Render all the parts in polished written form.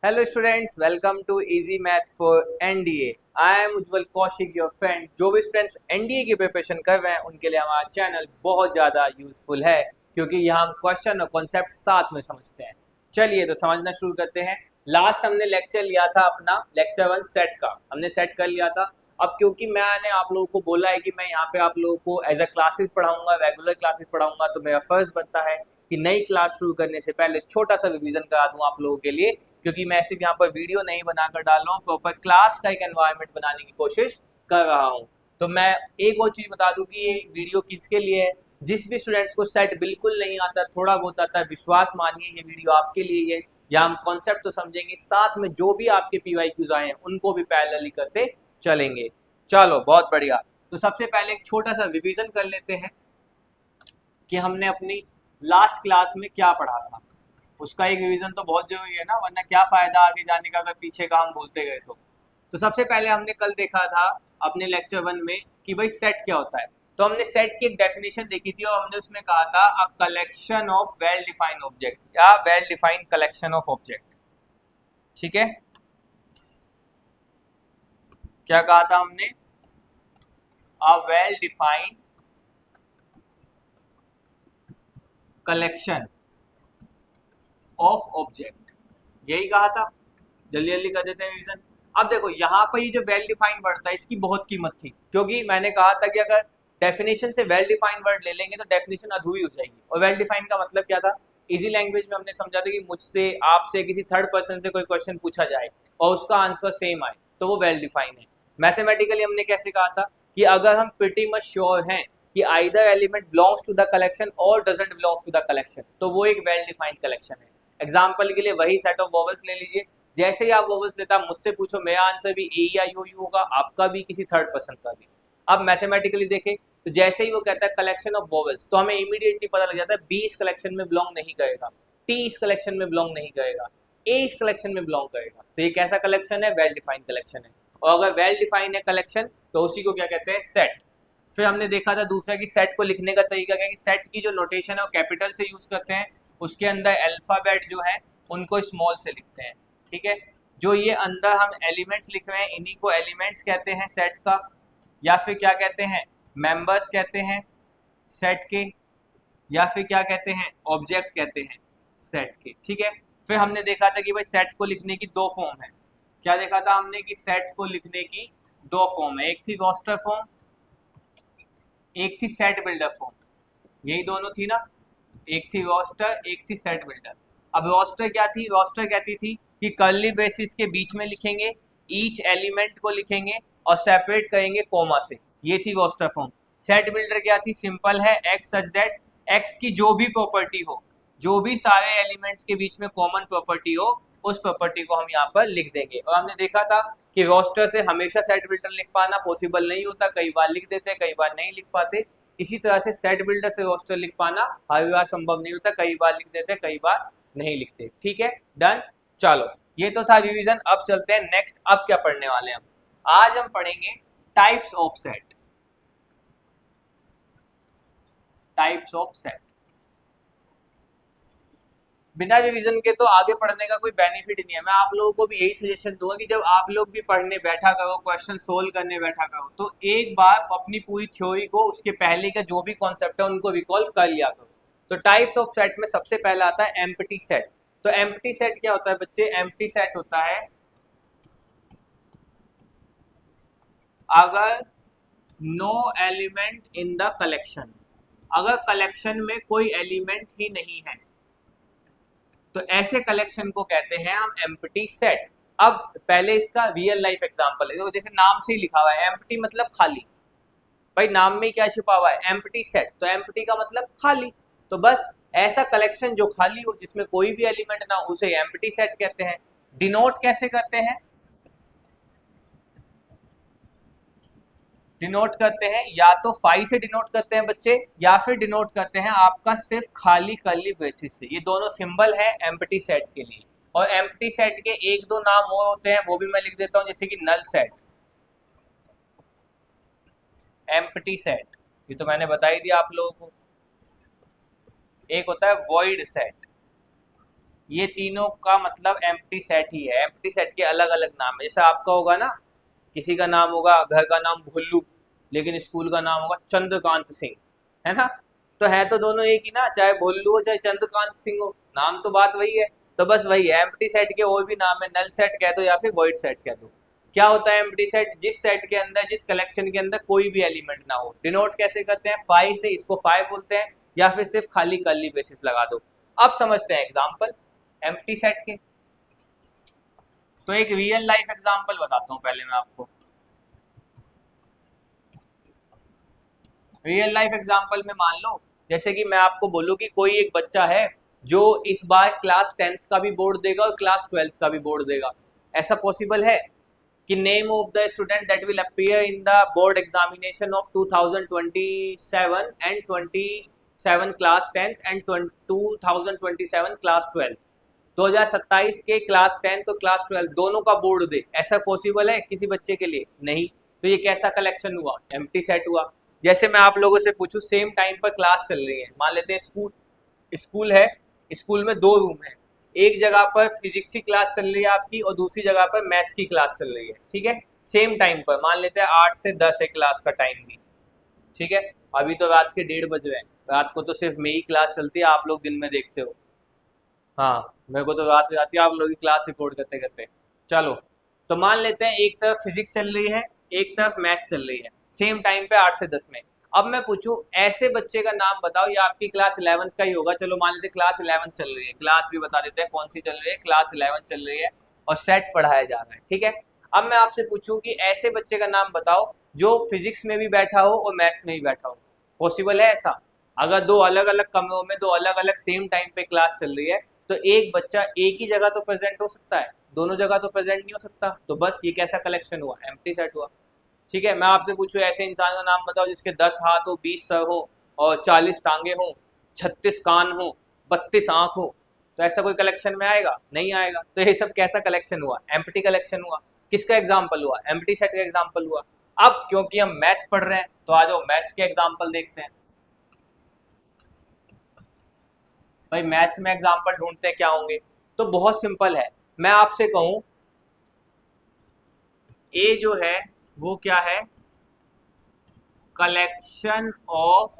Hello students, welcome to easy math for NDA. I am Ujjwal Kaushik, your friend. जो भी students NDA की preparation कर रहे हैं उनके लिए हमारा चैनल बहुत ज़्यादा यूजफुल है, क्योंकि यहाँ हम क्वेश्चन और कॉन्सेप्ट साथ में समझते हैं। चलिए तो समझना शुरू करते हैं। लास्ट हमने लेक्चर लिया था अपना लेक्चर 1 सेट का, हमने सेट कर लिया था। अब क्योंकि मैंने आप लोगों को बोला है कि मैं यहाँ पे आप लोगों को एज अ क्लासेस पढ़ाऊंगा, रेगुलर क्लासेस पढ़ाऊंगा, तो मेरा फर्ज बनता है कि नई क्लास शुरू करने से पहले छोटा सा रिवीजन करा दूं आप लोगों के लिए, क्योंकि मैं सिर्फ यहाँ पर वीडियो नहीं बनाकर डाल रहा हूँ, प्रॉपर क्लास का एक एनवायरनमेंट बनाने की कोशिश कर रहा हूँ। तो मैं एक और चीज बता दूं कि ये वीडियो किसके लिए है। जिस भी स्टूडेंट्स को सेट बिल्कुल नहीं आता, थोड़ा बहुत आता है, विश्वास मानिए ये वीडियो आपके लिए है। या हम कॉन्सेप्ट तो समझेंगे, साथ में जो भी आपके पीवाईक्यूज आए हैं उनको भी पैरेलली करते चलेंगे। चलो बहुत बढ़िया। तो सबसे पहले एक छोटा सा रिवीजन कर लेते हैं कि हमने अपनी लास्ट क्लास में क्या पढ़ा था। उसका एक रिवीजन तो बहुत जरूरी है ना, वरना क्या फायदा आगे जाने का अगर पीछे का हम भूलते गए तो सबसे पहले हमने कल देखा था अपने लेक्चर 1 में कि भाई सेट क्या होता है। तो हमने सेट की एक डेफिनेशन देखी थी और हमने उसमें कहा था a collection of well defined object या well defined collection of object. ठीक है, क्या कहा था हमने? A well defined collection of object, यही कहा था। जल्दी जल्दी कर देते हैं रिवीजन। अब देखो यहाँ पर ये जो वेल डिफाइंड वर्ड था इसकी बहुत कीमत थी, क्योंकि मैंने कहा था कि अगर डेफिनेशन से वेल डिफाइंड वर्ड ले लेंगे तो डेफिनेशन अधूरी हो जाएगी। और वेल डिफाइंड का मतलब क्या था? इजी लैंग्वेज में हमने समझा था कि मुझसे, आपसे, किसी थर्ड पर्सन से कोई क्वेश्चन पूछा जाए और उसका आंसर सेम आए तो वो वेल डिफाइंड है। मैथमेटिकली हमने कैसे कहा था कि अगर हम प्रिटी मच श्योर हैं कि either element belongs to the collection और doesn't belongs to the collection, तो वो एक वेल डिफाइंड कलेक्शन है। एग्जाम्पल के लिए वही सेट ऑफ वॉवल्स ले लीजिए। जैसे ही आप वॉवल्स लेता मुझसे पूछो, मेरा आंसर भी ए या यू होगा, आपका भी, किसी थर्ड पर्सन का भी। अब मैथमेटिकली देखें तो जैसे ही वो कहता है कलेक्शन ऑफ वॉवल्स, तो हमें इमीडिएटली पता लग जाता है बी इस कलेक्शन में बिलोंग नहीं करेगा, टी इस कलेक्शन में बिलोंग नहीं करेगा, ए इस कलेक्शन में बिलोंग करेगा। तो ये कैसा कलेक्शन है? वेल डिफाइंड कलेक्शन है। और अगर वेल डिफाइंड है कलेक्शन तो उसी को क्या कहते हैं? सेट। फिर हमने देखा था दूसरा कि सेट को लिखने का तरीका क्या है, कि सेट की जो नोटेशन है वो कैपिटल से यूज करते हैं, उसके अंदर अल्फाबेट जो है उनको स्मॉल से लिखते हैं। ठीक है, जो ये अंदर हम एलिमेंट्स लिख रहे हैं इन्हीं को एलिमेंट्स कहते हैं सेट का, या फिर क्या कहते हैं? मेंबर्स कहते हैं सेट के, या फिर क्या कहते हैं? ऑब्जेक्ट कहते हैं सेट के। ठीक है, फिर हमने देखा था कि भाई सेट को लिखने की दो फॉर्म है। क्या देखा था हमने? कि सेट को लिखने की दो फॉर्म है, एक थी रोस्टर फॉर्म, एक थी सेट बिल्डर फॉर्म। यही दोनों थी ना, एक थी रोस्टर, एक थी सेट बिल्डर। अब रोस्टर क्या थी? रोस्टर कहती थी कि कर्ली ब्रेसिस के बीच में लिखेंगे, ईच एलिमेंट को लिखेंगे और सेपरेट करेंगे कोमा से। ये थी रोस्टर फॉर्म। सेट बिल्डर क्या थी? सिंपल है, एक्स सच दैट एक्स की जो भी प्रॉपर्टी हो, जो भी सारे एलिमेंट्स के बीच में कॉमन प्रॉपर्टी हो, उस प्रॉपर्टी को हम यहाँ पर लिख देंगे। और हमने देखा था कि रोस्टर से हमेशा सेट बिल्डर लिख पाना पॉसिबल नहीं होता, कई बार लिख देते, कई बार नहीं लिख पाते। इसी तरह से सेट बिल्डर से रोस्टर लिख पाना हर बार संभव नहीं होता, कई बार लिख देते, कई बार नहीं लिखते। ठीक है, डन। चलो, ये तो था रिवीजन। अब चलते हैं नेक्स्ट। अब क्या पढ़ने वाले हैं हम? आज हम पढ़ेंगे types of set. Types of set. बिना रिवीजन के तो आगे पढ़ने का कोई बेनिफिट नहीं है। मैं आप लोगों को भी यही सजेशन दूंगा कि जब आप लोग भी पढ़ने बैठा करो, क्वेश्चन सोल्व करने बैठा करो, तो एक बार अपनी पूरी थ्योरी को, उसके पहले का जो भी कॉन्सेप्ट है उनको रिकॉल कर लिया करो। तो टाइप्स ऑफ सेट में सबसे पहला आता है एम्प्टी सेट। तो एम्प्टी सेट क्या होता है बच्चे? एम्प्टी सेट होता है अगर no element in the collection, अगर कलेक्शन में कोई एलिमेंट ही नहीं है, तो ऐसे कलेक्शन को कहते हैं हम एम्प्टी सेट। अब पहले इसका रियल लाइफ एग्जांपल है। देखो, जैसे नाम से ही लिखा हुआ है एम्प्टी मतलब खाली। भाई नाम में क्या छुपा हुआ है? Empty set. तो एम्प्टी का मतलब खाली। तो बस ऐसा कलेक्शन जो खाली हो, जिसमें कोई भी एलिमेंट ना हो, उसे एम्प्टी सेट कहते हैं। डिनोट कैसे करते हैं? डिनोट करते हैं या तो फाई से डिनोट करते हैं बच्चे, या फिर डिनोट करते हैं आपका सिर्फ खाली कर्ली ब्रेसिस से। ये दोनों सिंबल है एम्प्टी सेट के लिए। और एम्प्टी सेट के एक दो नाम और होते हैं, वो भी मैं लिख देता हूं, जैसे कि नल सेट, एम्प्टी सेट, ये तो मैंने बता ही दिया आप लोगों को। एक होता है वॉइड सेट, ये तीनों का मतलब एम्प्टी सेट ही है। एम्प्टी सेट के अलग अलग नाम है। जैसे आपका होगा ना, किसी का नाम होगा, घर का नाम भुल्लू, लेकिन स्कूल का नाम होगा चंद्रकांत सिंह, है ना? तो है तो दोनों एक ही ना, चाहे भुल्लू हो चाहे चंद्रकांत सिंह हो, नाम तो बात वही है। तो बस वही है, एम्प्टी सेट के और भी नाम है, नल सेट कह दो या फिर वॉइड सेट कह दो। क्या होता है एम्प्टी सेट? जिस सेट के अंदर, जिस कलेक्शन के अंदर कोई भी एलिमेंट ना हो। डिनोट कैसे करते हैं? फाइव से, इसको फाइव बोलते हैं, या फिर सिर्फ खाली कर्ली ब्रेसेस लगा दो। अब समझते हैं एग्जाम्पल एम्प्टी सेट के। तो एक रियल लाइफ एग्जाम्पल बताता हूँ पहले मैं आपको। रियल लाइफ एग्जाम्पल में मान लो, जैसे कि मैं आपको बोलूँ कि कोई एक बच्चा है जो इस बार क्लास 10th का भी बोर्ड देगा और क्लास 12th का भी बोर्ड देगा। ऐसा पॉसिबल है कि name of the student that will appear in the board examination of 2027 and 27 class 10th and 2027 class 12, 2027 के क्लास 10 तो क्लास 12 दोनों का बोर्ड दे, ऐसा पॉसिबल है किसी बच्चे के लिए? नहीं। तो ये कैसा कलेक्शन हुआ? एम्प्टी सेट हुआ। जैसे मैं आप लोगों से पूछूं, सेम टाइम पर क्लास चल रही है, मान लेते हैं स्कूल स्कूल है, स्कूल में दो रूम है, एक जगह पर फिजिक्स की क्लास चल रही है आपकी और दूसरी जगह पर मैथ्स की क्लास चल रही है, ठीक है? सेम टाइम पर मान लेते हैं 8 से 10 है क्लास का टाइम भी, ठीक है? अभी तो रात के 1:30 बज रहे हैं, रात को तो सिर्फ मेरी क्लास चलती है, आप लोग दिन में देखते हो। हाँ, मेरे को तो रात हो जाती है आप लोगों की क्लास रिकॉर्ड करते करते। चलो, तो मान लेते हैं एक तरफ फिजिक्स चल रही है, एक तरफ मैथ्स चल रही है, सेम टाइम पे 8 से 10 में। अब मैं पूछूं ऐसे बच्चे का नाम बताओ, या आपकी क्लास 11th का ही होगा, चलो मान लेते हैं क्लास 11th चल रही है, क्लास भी बता देते हैं कौन सी चल रही है, क्लास 11th चल रही है और सेट पढ़ाया जा रहा है, ठीक है? अब मैं आपसे पूछूं कि ऐसे बच्चे का नाम बताओ जो फिजिक्स में भी बैठा हो और मैथ्स में भी बैठा हो। पॉसिबल है ऐसा? अगर दो अलग अलग कमरों में दो अलग अलग सेम टाइम पे क्लास चल रही है, तो एक बच्चा एक ही जगह तो प्रेजेंट हो सकता है, दोनों जगह तो प्रेजेंट नहीं हो सकता। तो बस ये कैसा कलेक्शन हुआ? एम्प्टी सेट हुआ। ठीक है, मैं आपसे पूछूं ऐसे इंसान का नाम बताओ जिसके 10 हाथ हो, 20 सर हो और 40 टांगे हो, 36 कान हो, 32 आंख हो। तो ऐसा कोई कलेक्शन में आएगा? नहीं आएगा। तो ये सब कैसा कलेक्शन हुआ? एम्प्टी कलेक्शन हुआ। किसका एग्जाम्पल हुआ? एम्प्टी सेट का एग्जाम्पल हुआ। अब क्योंकि हम मैथ्स पढ़ रहे हैं तो आ जाओ मैथ्स के एग्जाम्पल देखते हैं। भाई मैथ्स में एग्जाम्पल ढूंढते हैं क्या होंगे? तो बहुत सिंपल है, मैं आपसे कहूं ए जो है वो क्या है? Collection of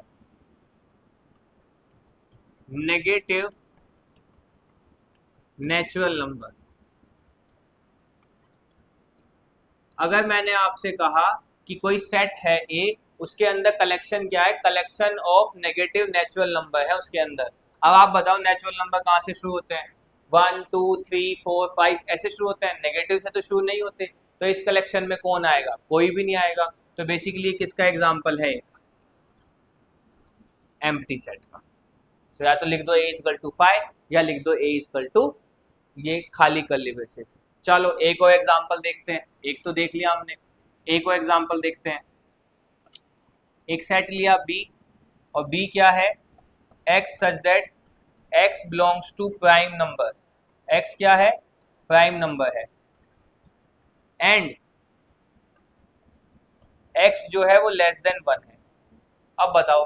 negative natural number. अगर मैंने आपसे कहा कि कोई सेट है ए, उसके अंदर कलेक्शन क्या है? Collection of negative natural number है उसके अंदर। अब आप बताओ नेचुरल नंबर कहाँ से शुरू होते हैं? 1 2 3 4 5 ऐसे शुरू होते हैं, नेगेटिव से तो शुरू नहीं होते। तो इस कलेक्शन में कौन आएगा? कोई भी नहीं आएगा। तो बेसिकली किसका एग्जाम्पल है? एम्प्टी सेट का। तो या तो लिख दो ए इजकल टू 5 या लिख दो ए इजकल टू ये खाली कर्ली ब्रेसेस। चलो एक और एग्जांपल देखते हैं, एक तो देख लिया हमने, एक और एग्जांपल देखते हैं। एक सेट लिया बी, और बी क्या है? X such that X belongs to prime number. X क्या है? प्राइम नंबर है। एंड एक्स जो है वो लेस देन 1 है। अब बताओ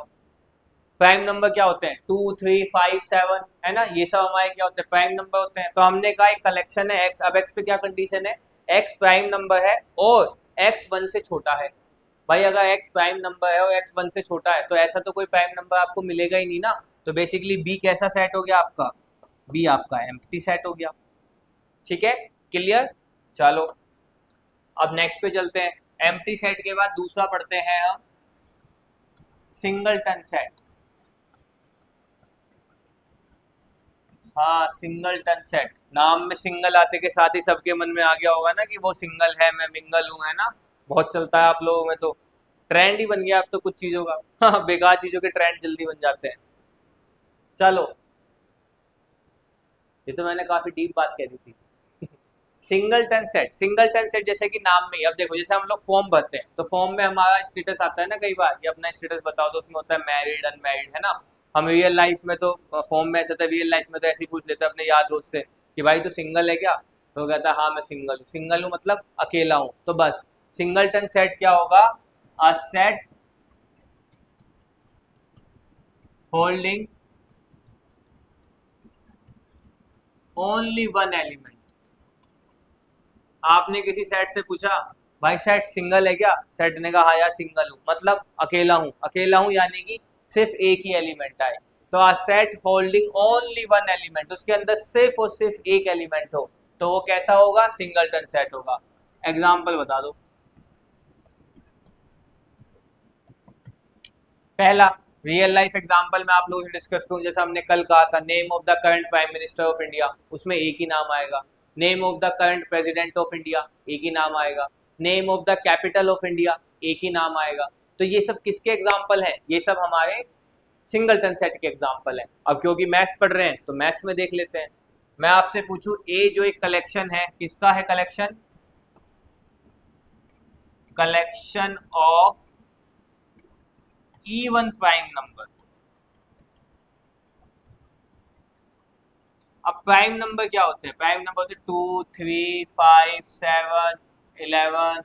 प्राइम नंबर क्या होते हैं? 2 3 5 7, है ना? ये सब हमारे क्या होते हैं? प्राइम नंबर होते हैं। तो हमने कहा एक कलेक्शन है एक्स। अब एक्स पे क्या कंडीशन है? एक्स प्राइम नंबर है और एक्स 1 से छोटा है। भाई अगर एक्स प्राइम नंबर है और एक्स 1 से छोटा है तो ऐसा तो कोई प्राइम नंबर आपको मिलेगा ही नहीं ना। तो बेसिकली बी कैसा सेट हो गया आपका? बी आपका एम्प्टी सेट हो गया। ठीक है, क्लियर? चलो अब नेक्स्ट पे चलते हैं। एम्प्टी सेट के बाद दूसरा पढ़ते हैं हम, सिंगलटन सेट। हाँ, सिंगलटन सेट। नाम में सिंगल आते के साथ ही सबके मन में आ गया होगा ना कि वो सिंगल है, मैं मिंगल हूँ, है ना? बहुत चलता है आप लोगों में, तो ट्रेंड ही बन गया अब तो कुछ चीजों का। हाँ, बेकार चीजों के ट्रेंड जल्दी बन जाते हैं। चलो, ये तो मैंने काफी डीप बात कह दी थी। सिंगलटन सेट, सिंगलटन सेट जैसे कि नाम में ही, अब देखो जैसे हम लोग फॉर्म भरते हैं तो फॉर्म में हमारा स्टेटस आता है ना कई बार, कि अपना स्टेटस बताओ, तो उसमें होता है मैरिड अनमैरिड, है ना? हम रियल लाइफ में तो फॉर्म में ऐसा था, रियल लाइफ में तो ऐसे ही पूछ लेते हैं अपने यार दोस्त से कि भाई तू सिंगल है क्या? तो वो कहता है हाँ मैं सिंगल हूँ। सिंगल हूँ मतलब अकेला हूँ। तो बस सिंगलटन सेट क्या होगा? A set holding only one element. आपने किसी सेट से पूछा भाई सेट सिंगल है क्या, सेट ने कहा हाँ यार सिंगल हूँ, मतलब अकेला हूँ, अकेला हूँ यानी कि सिर्फ एक ही एलिमेंट आए। तो a set holding only one element, उसके अंदर सिर्फ और सिर्फ एक एलिमेंट हो तो वो कैसा होगा, सिंगलटन सेट होगा। एग्जाम्पल बता दो। पहला रियल लाइफ एग्जांपल मैं आप लोगों से डिस्कस करूं, जैसे हमने कल कहा था name of the current prime minister of India, उसमें एक ही नाम आएगा। Name of the current president of India, एक ही नाम आएगा। Name of the capital of India, एक ही नाम आएगा। तो ये सब किसके एग्जाम्पल हैं, ये सब हमारे सिंगलटन सेट के एग्जाम्पल हैं। अब क्योंकि मैथ्स पढ़ रहे हैं तो मैथ्स में देख लेते हैं। मैं आपसे पूछूं ए जो एक कलेक्शन है, किसका है collection, collection of even prime number. अब प्राइम नंबर क्या होते हैं, प्राइम नंबर होते हैं 2 3 5 7 11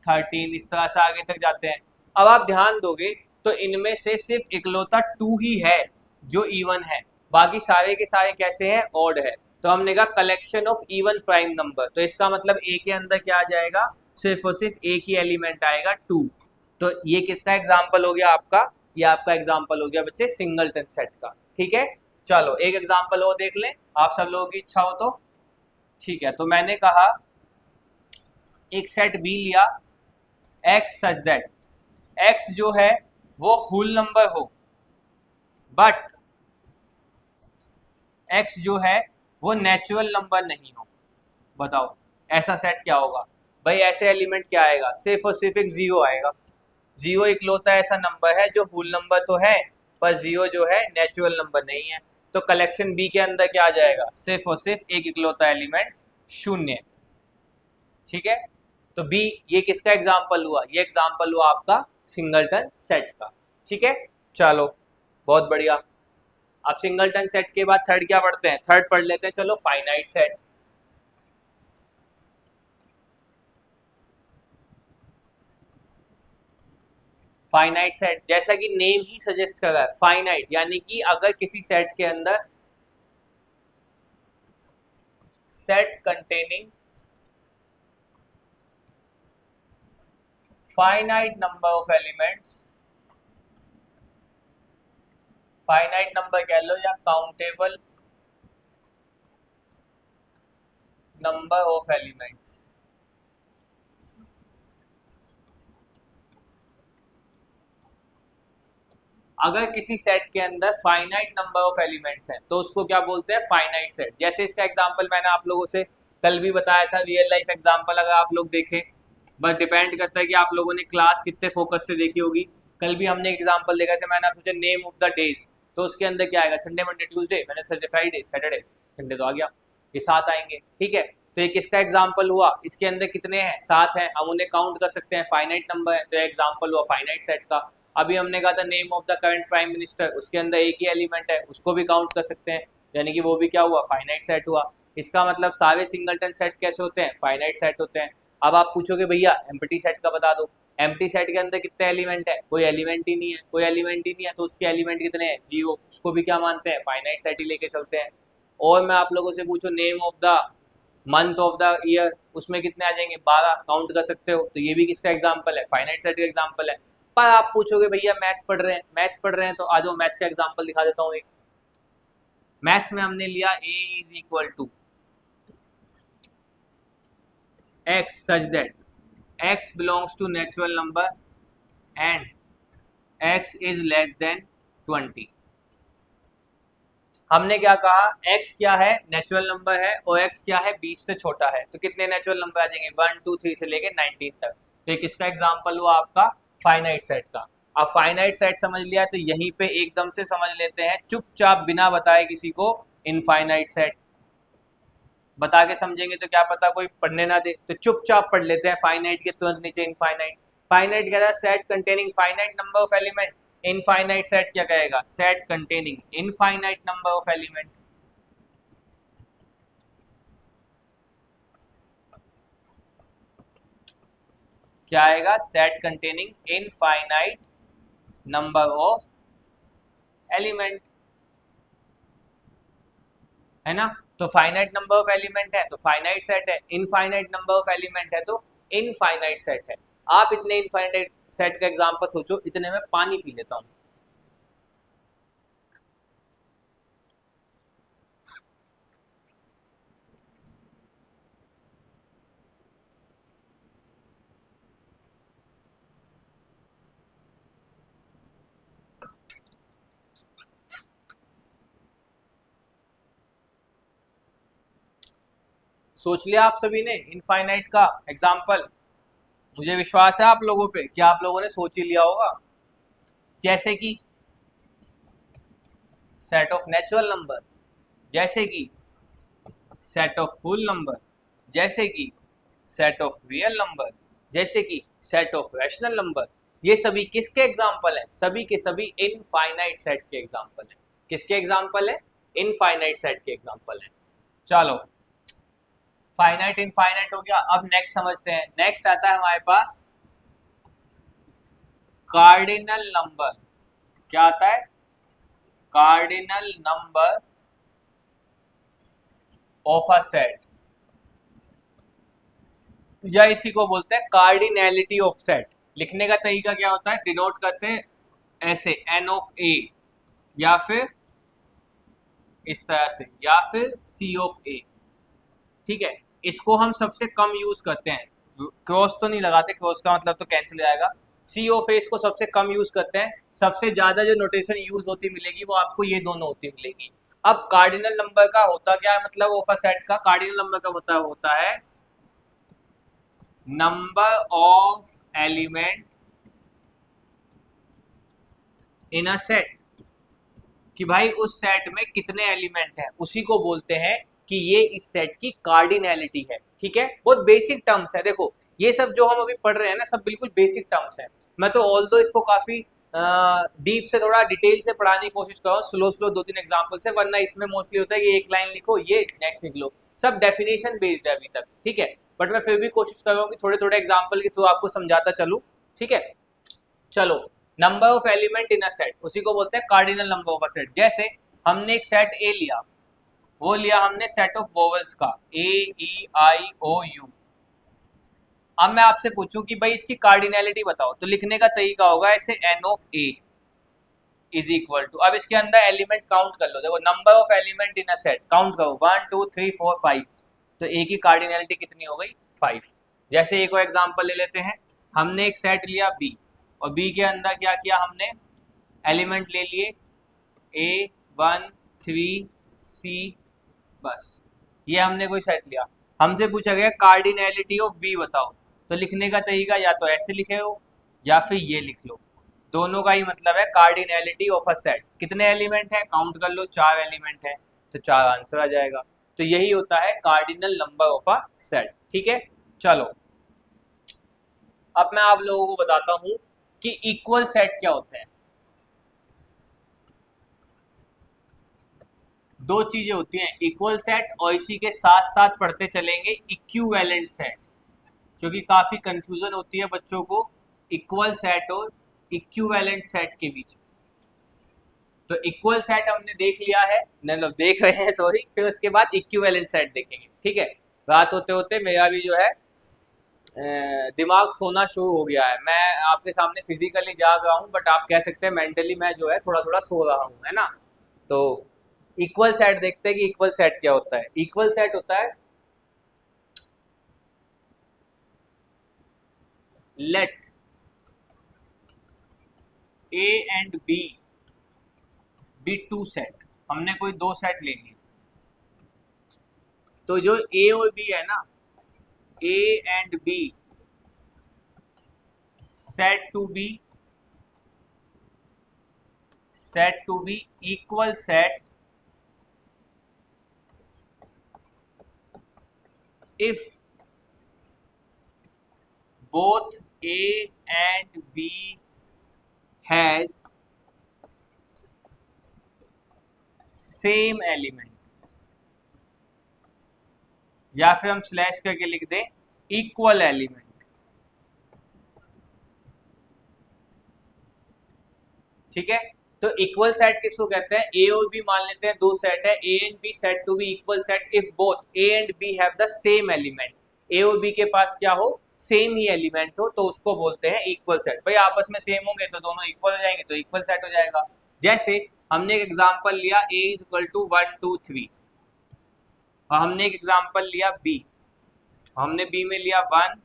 13, इस तरह से आगे तक जाते हैं। अब आप ध्यान दोगे तो इनमें से सिर्फ इकलौता 2 ही है जो इवन है, बाकी सारे के सारे कैसे हैं, ऑड है। तो हमने कहा collection of even prime number, तो इसका मतलब ए के अंदर क्या आ जाएगा, सिर्फ और सिर्फ एक ही एलिमेंट आएगा 2। तो ये किसका एग्जाम्पल हो गया आपका, ये आपका एग्जाम्पल हो गया बच्चे सिंगलटन सेट का। ठीक है, चलो एक एग्जाम्पल और देख लें, आप सब लोगों की इच्छा हो तो। ठीक है, तो मैंने कहा एक सेट बी लिया, एक्स सच दैट एक्स जो है वो होल नंबर हो, बट एक्स जो है वो नेचुरल नंबर नहीं हो। बताओ ऐसा सेट क्या होगा भाई, ऐसे एलिमेंट क्या आएगा, सिर्फ और सिर्फ एक जीरो आएगा। जीरो इकलौता ऐसा नंबर है जो होल नंबर तो है पर जीरो जो है नेचुरल नंबर नहीं है। तो कलेक्शन बी के अंदर क्या आ जाएगा, सिर्फ और सिर्फ एक इकलौता एलिमेंट शून्य। ठीक है, तो बी ये किसका एग्जाम्पल हुआ, ये एग्जाम्पल हुआ आपका सिंगलटन सेट का। ठीक है, चलो बहुत बढ़िया। अब सिंगलटन सेट के बाद थर्ड क्या पढ़ते हैं, थर्ड पढ़ लेते हैं, चलो फाइनाइट सेट। फाइनाइट सेट जैसा कि नेम ही सजेस्ट कर रहा है, फाइनाइट यानी कि अगर किसी सेट के अंदर set containing finite number of elements, finite number कह लो या काउंटेबल नंबर ऑफ एलिमेंट्स, अगर किसी सेट के अंदर फाइनाइट नंबर ऑफ एलिमेंट्स हैं तो उसको क्या बोलते हैं, फाइनाइट सेट। जैसे इसका एग्जांपल मैंने आप लोगों से कल भी बताया था, रियल लाइफ एग्जांपल अगर आप लोग देखें, बस डिपेंड करता है कि आप लोगों ने क्लास कितने फोकस से देखी होगी। कल भी हमने एग्जांपल देखा, जैसे मैंने सोचा नेम ऑफ द डेज, तो उसके अंदर क्या आएगा, संडे मंडे ट्यूसडे, मैंने थर्सडे फ्राइडे सैटरडे, संडे तो आ गया, ये 7 आएंगे। ठीक है, तो ये किसका एग्जाम्पल हुआ, इसके अंदर कितने हैं, 7 हैं, हम उन्हें काउंट कर सकते हैं, फाइनाइट नंबर है, तो एग्जाम्पल हुआ फाइनाइट सेट का। अभी हमने कहा था name of the current prime minister, उसके अंदर एक ही एलिमेंट है, उसको भी काउंट कर सकते हैं, यानी कि वो भी क्या हुआ, फाइनाइट सेट हुआ। इसका मतलब सारे सिंगलटन सेट कैसे होते हैं, फाइनाइट सेट होते हैं। अब आप पूछोगे भैया एम्प्टी सेट का बता दो, एम्प्टी सेट के अंदर कितने एलिमेंट है, कोई एलिमेंट ही नहीं है, कोई एलिमेंट ही नहीं है, तो उसके एलिमेंट कितने हैं, जीरो, उसको भी क्या मानते हैं, फाइनाइट सेट ही लेके चलते हैं। और मैं आप लोगों से पूछूं name of the month of the year, उसमें कितने आ जाएंगे, 12, काउंट कर सकते हो, तो ये भी किसका एग्जाम्पल है, फाइनाइट सेट का एग्जाम्पल है। पर आप पूछोगे भैया मैथ्स पढ़ रहे हैं, मैथ्स पढ़ रहे हैं तो आज वो मैथ्स का एग्जाम्पल दिखा देता हूँ एक। मैथ्स में हमने लिया a is equal to x such that x belongs to natural number and x is less than 20। हमने क्या कहा, x क्या है, नेचुरल नंबर है, और x क्या है, 20 से छोटा है, तो कितने नेचुरल नंबर आ जाएंगे, 1 2 3 से लेके 19 तक। तो ये किसका एग्जाम्पल हुआ, आपका फाइनाइट सेट का। अब फाइनाइट सेट समझ लिया तो यहीं पे एकदम से समझ लेते हैं चुपचाप बिना बताए किसी को इनफाइनाइट सेट। बता के समझेंगे तो क्या पता कोई पढ़ने ना दे, तो चुपचाप पढ़ लेते हैं, फाइनाइट के तुरंत नीचे इनफाइनाइट। फाइनाइट क्या था, set containing finite number of element. Infinite set क्या कहेगा, set containing infinite number of element. क्या आएगा, set containing infinite number of element, है ना। तो फाइनाइट नंबर ऑफ एलिमेंट है तो फाइनाइट सेट है, इनफाइनाइट नंबर ऑफ एलिमेंट है तो इनफाइनाइट सेट है। आप इतने इनफाइनाइट सेट का एग्जांपल सोचो, इतने में पानी पी लेता हूं। सोच लिया आप सभी ने इनफाइनाइट का एग्जाम्पल? मुझे विश्वास है आप लोगों पे कि आप लोगों ने सोच ही लिया होगा। जैसे कि सेट ऑफ नेचुरल नंबर, जैसे कि सेट ऑफ होल नंबर, जैसे कि सेट ऑफ रियल नंबर, जैसे कि सेट ऑफ रैशनल नंबर। ये सभी किसके एग्जाम्पल हैं? सभी के सभी इनफाइनाइट सेट के एग्जाम्पल हैं। किसके एग्जाम्पल है? इनफाइनाइट सेट के एग्जाम्पल हैं। चलो, फाइनाइट इनफाइनाइट हो गया। अब नेक्स्ट समझते हैं। नेक्स्ट आता है हमारे पास कार्डिनल नंबर। क्या आता है? Cardinal number of a set, या इसी को बोलते हैं कार्डिनैलिटी ऑफ सेट। लिखने का तरीका क्या होता है? डिनोट करते हैं ऐसे एन ऑफ ए, या फिर इस तरह से, या फिर सी ऑफ ए। ठीक है, इसको हम सबसे कम यूज करते हैं, क्रॉस तो नहीं लगाते, क्रॉस का मतलब तो कैंसिल हो जाएगा। सी ऑफ ए को सबसे कम यूज करते हैं। सबसे ज्यादा जो नोटेशन यूज होती मिलेगी वो आपको ये दोनों होती मिलेगी। अब कार्डिनल नंबर का होता क्या है? मतलब ऑफ अ सेट का कार्डिनल नंबर का होता है number of element in a set, कि भाई उस सेट में कितने एलिमेंट हैं, उसी को बोलते हैं कि ये इस सेट की कार्डिनैलिटी है। ठीक है, बहुत बेसिक टर्म्स है। देखो, ये सब जो हम अभी पढ़ रहे हैं ना, सब बिल्कुल बेसिक टर्म्स हैं। मैं तो ऑल दो इसको काफी डीप से, थोड़ा डिटेल से पढ़ाने की कोशिश कर रहा हूँ, स्लो स्लो 2-3 एग्जाम्पल से, वरना इसमें मोस्टली होता है कि एक लाइन लिखो, ये नेक्स्ट लिख लो। सब डेफिनेशन बेस्ड है अभी तक। ठीक है, बट मैं फिर भी कोशिश कर रहा हूँ कि थोड़े थोड़े एग्जाम्पल के थ्रू आपको समझाता चलूँ। ठीक है, चलो, number of element in a set, उसी को बोलते हैं cardinal number of a set. जैसे हमने एक सेट ए लिया, वो लिया हमने सेट ऑफ वोवेल्स का, ए ई आई ओ यू। अब मैं आपसे पूछूं कि भाई इसकी कार्डिनैलिटी बताओ, तो लिखने का तरीका होगा ऐसे N of A is equal to, अब इसके अंदर एलिमेंट काउंट कर लो। देखो, number of element in a set count करो, 1 2 3 4 5, तो ए की कार्डिनैलिटी कितनी हो गई? 5। जैसे एक और एग्जांपल ले लेते हैं। हमने एक सेट लिया बी, और बी के अंदर क्या किया हमने? एलिमेंट ले लिए ए 1 3 सी, बस ये हमने कोई सेट लिया। हमसे पूछा गया कार्डिनैलिटी ऑफ बी बताओ, तो लिखने का तरीका या तो ऐसे लिखे हो या फिर ये लिख लो। दोनों का ही मतलब है कार्डिनैलिटी ऑफ अ सेट। कितने एलिमेंट है? काउंट कर लो, 4 एलिमेंट है, तो 4 आंसर आ जाएगा। तो यही होता है cardinal number of a set. ठीक है, चलो, अब मैं आप लोगों को बताता हूं कि इक्वल सेट क्या होते हैं। दो चीजें होती हैं, इक्वल सेट, और इसी के साथ साथ पढ़ते चलेंगे इक्विवेलेंट सेट, क्योंकि काफी कंफ्यूजन होती है बच्चों को इक्वल सेट और इक्विवेलेंट सेट के बीच। तो इक्वल सेट हमने देख लिया है, मतलब देख रहे हैं, सॉरी, फिर उसके बाद इक्विवेलेंट सेट देखेंगे। ठीक है, रात होते होते मेरा भी जो है दिमाग सोना शुरू हो गया है। मैं आपके सामने फिजिकली जाग रहा हूँ, बट आप कह सकते हैं मेंटली मैं जो है थोड़ा थोड़ा सो रहा हूँ, है ना। तो इक्वल सेट देखते हैं कि इक्वल सेट क्या होता है। इक्वल सेट होता है let A and B be two set. हमने कोई दो सेट ले लिए, तो जो ए और बी है ना, A and B set to be equal set if both A and B has same element, या फिर हम स्लैश करके लिख दें इक्वल एलिमेंट। ठीक है, तो इक्वल सेट किसको कहते हैं? ए और बी मान लेते हैं दो सेट है, A and B set to be equal set if both A and B have the same element. A और बी के पास क्या हो? सेम ही एलिमेंट हो, तो उसको बोलते हैं इक्वल सेट। भाई आपस में सेम होंगे तो दोनों इक्वल हो जाएंगे, तो इक्वल सेट हो जाएगा। जैसे हमने एक एग्जांपल लिया a इज इक्वल टू 1 2 3, और हमने एक एग्जांपल लिया b, हमने b में लिया 1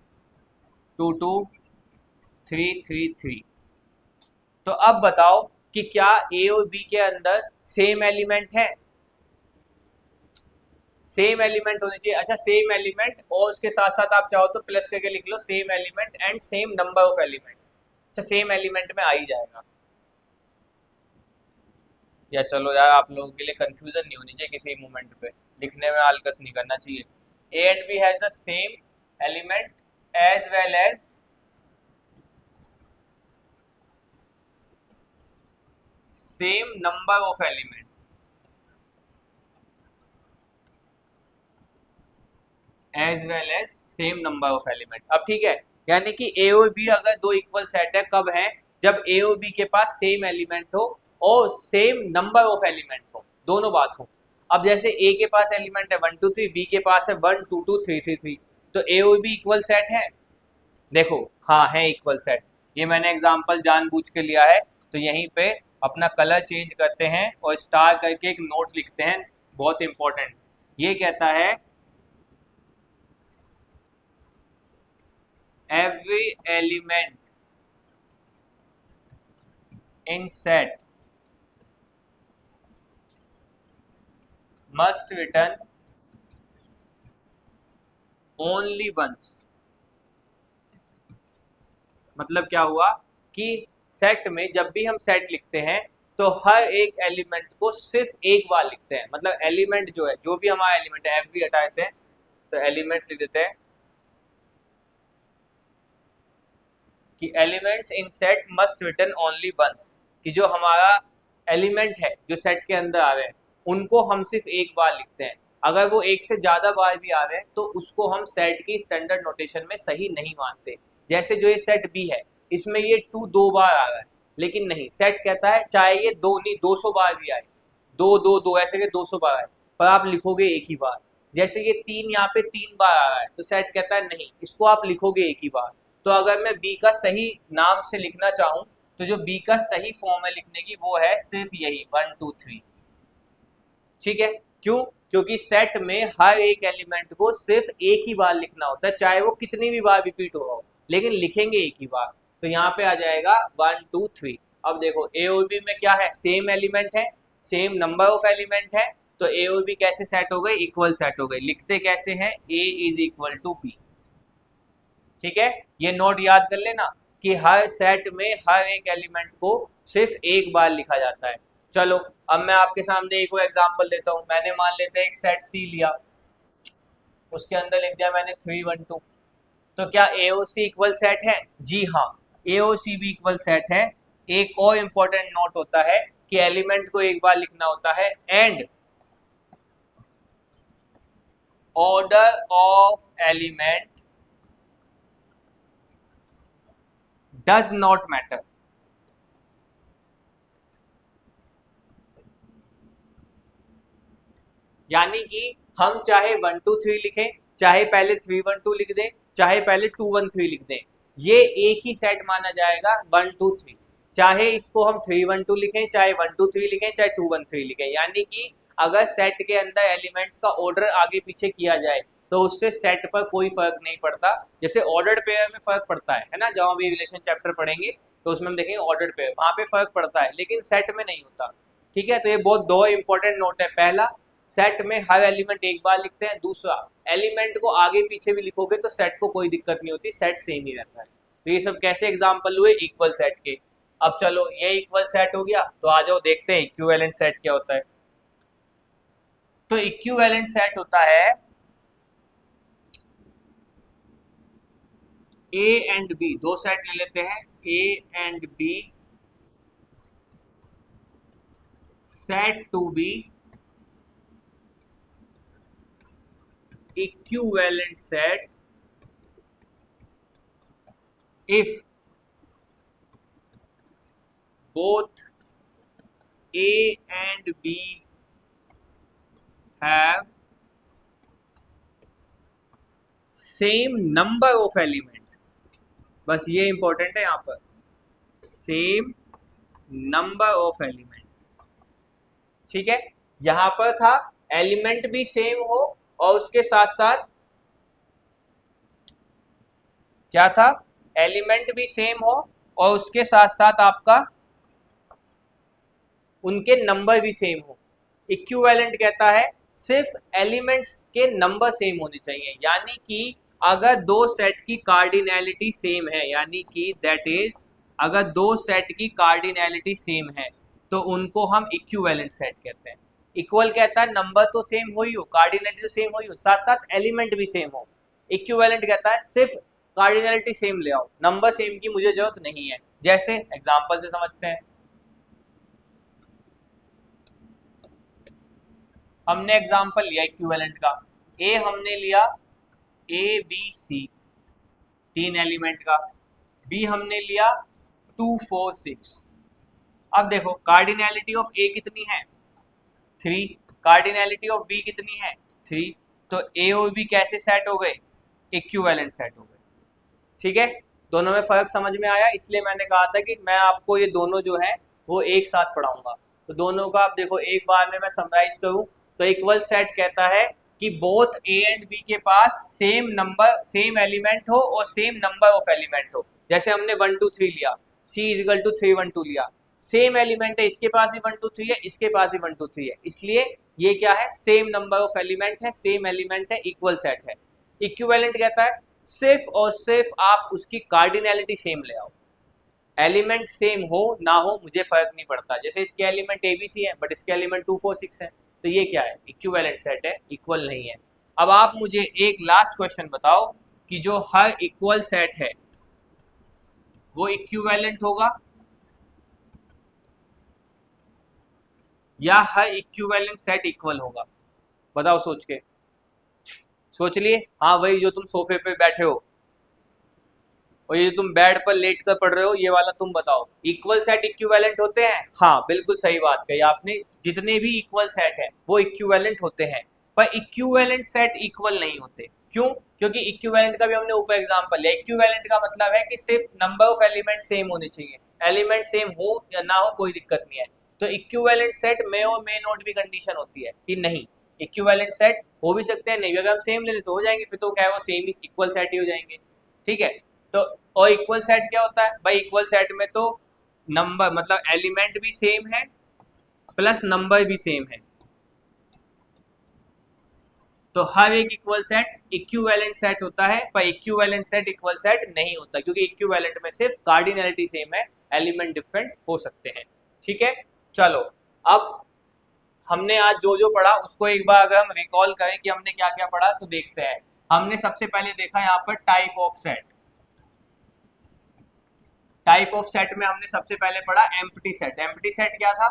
2 2 3 3 3। तो अब बताओ कि क्या ए और बी के अंदर सेम एलिमेंट है? सेम एलिमेंट होने चाहिए। अच्छा, सेम एलिमेंट और उसके साथ साथ आप चाहो तो प्लस करके लिख लो same element and same number of element. अच्छा, सेम एलिमेंट में आ ही जाएगा। या चलो यार, आप लोगों के लिए कंफ्यूजन नहीं होनी चाहिए किसी मोमेंट पे, लिखने में आलकस नहीं करना चाहिए। A and B has the same element as well as same number of element. As well as same number of element. अब ठीक है, यानी कि ए और बी अगर दो इक्वल सेट है, कब है? जब ए और बी के पास सेम एलिमेंट हो और सेम नंबर ऑफ एलिमेंट हो, दोनों बात हो। अब जैसे ए के पास एलिमेंट है 1 2 3, बी के पास है 1 2 2 3 3 3, तो ए और बी इक्वल सेट है। देखो, हाँ है इक्वल सेट। ये मैंने एग्जांपल जानबूझ के लिया है, तो यहीं पे अपना कलर चेंज करते हैं और स्टार करके एक नोट लिखते हैं, बहुत इंपॉर्टेंट। ये कहता है every element in set must return only once। मतलब क्या हुआ कि सेट में जब भी हम सेट लिखते हैं तो हर एक एलिमेंट को सिर्फ एक बार लिखते हैं। मतलब एलिमेंट जो है, जो भी हमारा एलिमेंट है, एवरी हटा देते हैं तो एलिमेंट्स लिख देते हैं कि elements in set must return only once, कि जो हमारा एलिमेंट है जो सेट के अंदर आ रहे हैं उनको हम सिर्फ एक बार लिखते हैं। अगर वो एक से ज्यादा बार भी आ रहे हैं तो उसको हम सेट की स्टैंडर्ड नोटेशन में सही नहीं मानते। जैसे जो ये सेट बी है, इसमें ये 2 2 बार आ रहा है, लेकिन नहीं, सेट कहता है चाहे ये 2 नहीं 200 बार भी आए, 2 2 2 ऐसे के 200 बार आए, पर आप लिखोगे एक ही बार। जैसे ये 3 यहाँ पे 3 बार आ रहा है, तो सेट कहता है नहीं, इसको आप लिखोगे एक ही बार। तो अगर मैं बी का सही नाम से लिखना चाहूं तो जो बी का सही फॉर्म है लिखने की वो है सिर्फ यही 1 2 3। ठीक है, क्यों? क्योंकि सेट में हर एक एलिमेंट को सिर्फ एक ही बार लिखना होता है, चाहे वो कितनी भी बार रिपीट हो रहा हो, लेकिन लिखेंगे एक ही बार। तो यहाँ पे आ जाएगा 1 2 3। अब देखो ए और बी में क्या है? सेम एलिमेंट है, सेम नंबर ऑफ एलिमेंट है, तो ए और बी कैसे सेट हो गए? इक्वल सेट हो गए। लिखते कैसे हैं? ए इज इक्वल टू बी। ठीक है, ये नोट याद कर लेना कि हर सेट में हर एक एलिमेंट को सिर्फ एक बार लिखा जाता है। चलो, अब मैं आपके सामने एक और एग्जांपल देता हूं। मैंने मान लेते हैं एक सेट सी लिया, उसके अंदर लिख दिया मैंने 3 1 2। तो क्या ए और सी इक्वल सेट है? जी हाँ, ए और सी भी इक्वल सेट है। एक और इम्पोर्टेंट नोट होता है कि एलिमेंट को एक बार लिखना होता है, and order of element does not matter. यानी कि हम चाहे 1 2 3 लिखें, चाहे पहले 3 1 2 लिख दें, चाहे पहले 2 1 3 लिख दें, ये एक ही सेट माना जाएगा 1 2 3। चाहे इसको हम 3 1 2 लिखें, चाहे 1 2 3 लिखें, चाहे 2 1 3 लिखें। यानी कि अगर सेट के अंदर एलिमेंट्स का ऑर्डर आगे पीछे किया जाए तो उससे सेट पर कोई फर्क नहीं पड़ता। जैसे ऑर्डर्ड पेयर में फर्क पड़ता है ना, जब हम रिलेशन चैप्टर पढ़ेंगे तो उसमें हम देखेंगे ऑर्डर्ड पेयर, वहां पे फर्क पड़ता है, लेकिन सेट में नहीं होता। ठीक है, तो ये बहुत दो इंपॉर्टेंट नोट है। पहला, सेट में हर एलिमेंट एक बार लिखते हैं। दूसरा, एलिमेंट को आगे पीछे भी लिखोगे तो सेट को कोई दिक्कत नहीं होती, सेट सेम ही रहता है। तो ये सब कैसे एग्जांपल हुए? इक्वल सेट के। अब चलो, ये इक्वल सेट हो गया, तो आ जाओ देखते हैं इक्विवेलेंट सेट क्या होता है। तो इक्विवेलेंट सेट होता है ए एंड बी, दो सेट ले लेते हैं, A and B set to be equivalent set if both A and B have same number of element, बस ये इंपॉर्टेंट है यहाँ पर, सेम नंबर ऑफ एलिमेंट। ठीक है, यहां पर था एलिमेंट भी सेम हो और उसके साथ साथ क्या था, एलिमेंट भी सेम हो और उसके साथ साथ आपका उनके नंबर भी सेम हो। इक्विवेलेंट कहता है सिर्फ एलिमेंट्स के नंबर सेम होने चाहिए, यानी कि अगर दो सेट की कार्डिनैलिटी सेम है, यानी कि दैट इज अगर दो सेट की कार्डिनैलिटी सेम है तो उनको हम इक्विवेलेंट सेट कहते हैं। इक्वल कहता है नंबर तो सेम हो ही हो, कार्डिनैलिटी तो सेम हो ही हो, साथ साथ एलिमेंट भी सेम हो। इक्विवेलेंट कहता है सिर्फ कार्डिनैलिटी सेम ले आओ, नंबर सेम की मुझे जरूरत नहीं है। जैसे एग्जांपल से समझते हैं, हमने एग्जांपल लिया इक्विवेलेंट का, ए हमने लिया ए बी सी तीन एलिमेंट का, बी हमने लिया 2 4 6। अब देखो कार्डिनैलिटी ऑफ ए कितनी है 3, कार्डिनैलिटी ऑफ बी कितनी है 3, तो ए और बी कैसे सेट हो गए, इक्विवेलेंट सेट हो गए। ठीक है, दोनों में फर्क समझ में आया, इसलिए मैंने कहा था कि मैं आपको ये दोनों जो है वो एक साथ पढ़ाऊंगा। तो दोनों का आप देखो एक बार में मैं समराइज करूं तो इक्वल सेट कहता है कि बोथ ए एंड बी के पास सेम नंबर सेम एलिमेंट हो और सेम नंबर ऑफ एलिमेंट हो। जैसे हमने 1 2 3 लिया, सी इज इक्वल टू 3 1 2 लिया, सेम एलिमेंट है, इसके पास भी 1 2 3 है, इसके पास भी 1 2 3 है, इसलिए ये क्या है, सेम नंबर ऑफ एलिमेंट है, सेम एलिमेंट है, इक्वल सेट है। इक्विवेलेंट कहता है सिर्फ और सिर्फ आप उसकी कार्डिनैलिटी सेम ले आओ, एलिमेंट सेम हो ना हो मुझे फर्क नहीं पड़ता। जैसे इसके एलिमेंट एबीसी है बट इसके एलिमेंट 2 4 6 है, तो ये क्या है, इक्विवेलेंट सेट है, इक्वल नहीं है। अब आप मुझे एक लास्ट क्वेश्चन बताओ कि जो हर इक्वल सेट है वो इक्विवेलेंट होगा या हर इक्विवेलेंट सेट इक्वल होगा, बताओ सोच के, सोच लिए। हाँ वही जो तुम सोफे पे बैठे हो और ये तुम बेड पर लेट कर पढ़ रहे हो, ये वाला तुम बताओ, इक्वल सेट इक्विवेलेंट होते हैं। हाँ बिल्कुल सही बात कही आपने, जितने भी इक्वल सेट है वो इक्विवेलेंट होते हैं, पर इक्विवेलेंट सेट इक्वल नहीं होते। क्यों, क्योंकि इक्विवेलेंट का भी हमने ऊपर एग्जांपल लिया, इक्विवेलेंट का मतलब है कि सिर्फ नंबर ऑफ एलिमेंट सेम होने चाहिए, एलिमेंट सेम हो या ना हो कोई दिक्कत नहीं है। तो इक्विवेलेंट सेट में और मे नॉट भी कंडीशन होती है कि नहीं, इक्विवेलेंट सेट हो भी सकते हैं, नहीं भी, अगर हम सेम ले लें तो हो जाएंगे, फिर तो क्या है वो सेम इक्वल सेट ही हो जाएंगे। ठीक है, तो और इक्वल सेट क्या होता है भाई, इक्वल सेट में तो नंबर मतलब एलिमेंट भी सेम है प्लस नंबर भी सेम है, तो हर एक इक्वल सेट इक्विवेलेंट सेट होता है, पर इक्विवेलेंट सेट इक्वल सेट नहीं होता, क्योंकि इक्विवेलेंट में सिर्फ कार्डिनैलिटी सेम है, एलिमेंट डिफरेंट हो सकते हैं। ठीक है, चलो अब हमने आज जो जो पढ़ा उसको एक बार अगर हम रिकॉल करें कि हमने क्या क्या पढ़ा तो देखते हैं। हमने सबसे पहले देखा यहाँ पर type of set, type of set में हमने सबसे पहले पढ़ा एम्प्टी सेट। एम्प्टी सेट क्या था,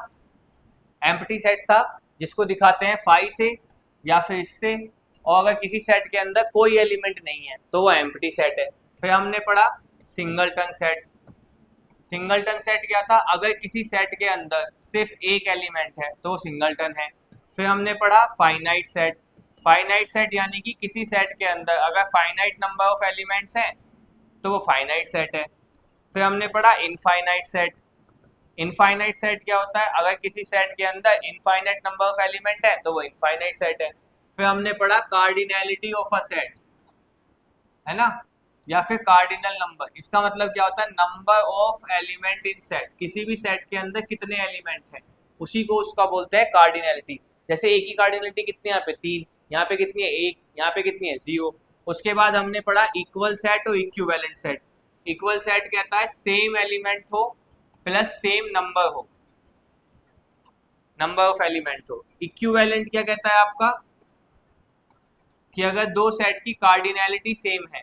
एम्प्टी सेट था जिसको दिखाते हैं फाई से या फिर इससे, और अगर किसी सेट के अंदर कोई एलिमेंट नहीं है तो वो एम्प्टी सेट है। फिर हमने पढ़ा सिंगलटन सेट, सिंगलटन सेट क्या था, अगर किसी सेट के अंदर सिर्फ एक एलिमेंट है तो वो सिंगलटन है। फिर हमने पढ़ा फाइनाइट सेट, फाइनाइट सेट यानी कि किसी सेट के अंदर अगर फाइनाइट नंबर ऑफ एलिमेंट्स हैं तो वो फाइनाइट सेट है। फिर हमने पढ़ा इनफाइनाइट सेट, इनफाइनाइट सेट क्या होता है, अगर किसी सेट के अंदर इनफाइनाइट नंबर ऑफ एलिमेंट है तो वो इनफाइनाइट सेट है। फिर हमने पढ़ा कार्डिनैलिटी ऑफ अ सेट, है ना, या फिर कार्डिनल नंबर, इसका मतलब क्या होता है, number of element in set, किसी भी सेट के अंदर कितने एलिमेंट हैं उसी को उसका बोलते हैं कार्डिनैलिटी। जैसे एक की कार्डिनैलिटी कितनी, यहाँ पे 3, यहाँ पे कितनी है 1, यहाँ पे कितनी है 0। उसके बाद हमने पढ़ा इक्वल सेट और इक्विवेलेंट सेट। इक्वल सेट कहता है सेम एलिमेंट हो प्लस सेम नंबर हो, नंबर ऑफ एलिमेंट हो। इक्विवेलेंट क्या कहता है आपका, कि अगर दो सेट की कार्डिनैलिटी सेम है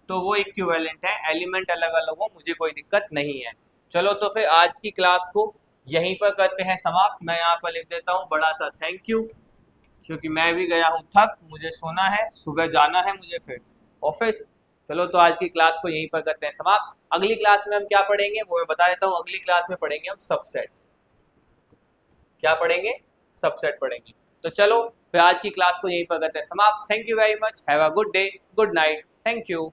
तो वो इक्विवेलेंट है, एलिमेंट अलग अलग हो मुझे कोई दिक्कत नहीं है। चलो तो फिर आज की क्लास को यहीं पर करते हैं समाप्त। मैं यहाँ पर लिख देता हूँ बड़ा सा थैंक यू, क्योंकि मैं भी गया हूँ थक, मुझे सोना है, सुबह जाना है मुझे फिर ऑफिस। चलो तो आज की क्लास को यहीं पर करते हैं समाप्त। अगली क्लास में हम क्या पढ़ेंगे वो मैं बता देता हूँ, अगली क्लास में पढ़ेंगे हम सबसेट। क्या पढ़ेंगे, सबसेट पढ़ेंगे। तो चलो फिर आज की क्लास को यहीं पर करते हैं समाप्त। Thank you very much, have a good day, good night, thank you.